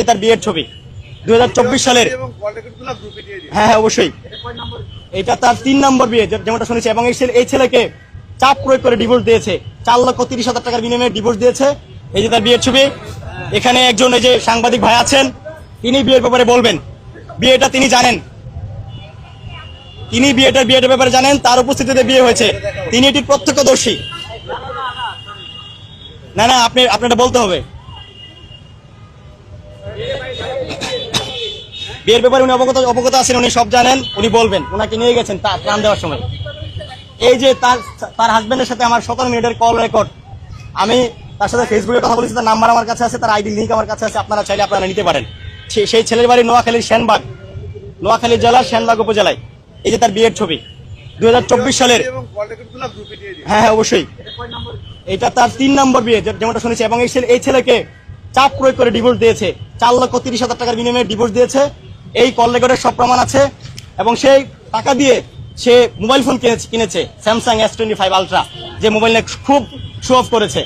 যে তার বিয়ের ছবি 2024 সালের। হ্যাঁ হ্যাঁ অবশ্যই, এটা তার 3 নম্বর বিয়ে যেমনটা শুনেছি। এবং এই ছেলেকে চাপ প্রয়োগ করে ডিভোর্স দিয়েছে, 4,30,000 টাকার বিনিময়ে ডিভোর্স দিয়েছে। এই যে তার বিয়ের ছবি। এখানে একজন এই যে সাংবাদিক ভাই আছেন, তিনি বিয়ের ব্যাপারে বলবেন। বিয়েটা তিনি জানেন, তিনি বিয়েটার ব্যাপারে জানেন, তার উপস্থিতিতে বিয়ে হয়েছে, তিনি এটির প্রত্যক্ষদর্শী। না না, আপনারা বলতে হবে। বিয়ের ব্যাপারে উনি অবগত আছেন, উনি সব জানেন, উনি বলবেন। উনাকে নিয়ে গেছেন প্রাণ দেওয়ার সময়। এই যে তার হাজবেন্ডের সাথে আমার 17 মিনিটের কল রেকর্ড, আমি তার সাথে ফেসবুকে কথা বলেছি, তার নাম্বার আমার কাছে আছে, তার আইডি লিঙ্ক আমার কাছে আছে, আপনারা চাইলে আপনারা নিতে পারেন। সেই ছেলের বাড়ি নোয়াখালীর সেনবাগ, নোয়াখালী জেলার সেনবাগ উপজেলায়। এই যে তার বিয়ের ছবি 2024 সালের। হ্যাঁ হ্যাঁ অবশ্যই, এটা তার 3 নম্বর বিয়ে যেমনটা শুনেছি। এবং এই ছেলেকে চাপ প্রয়োগ করে ডিভোর্স দিয়েছে, 4,30,000 টাকার বিনিময়ে ডিভোর্স দিয়েছে। এই কল রেকর্ডের সব প্রমাণ আছে। এবং সেই টাকা দিয়ে সে মোবাইল ফোন কিনেছে, স্যামসাং S25 আলট্রা, যে মোবাইল নিয়ে খুব শো অফ করেছে।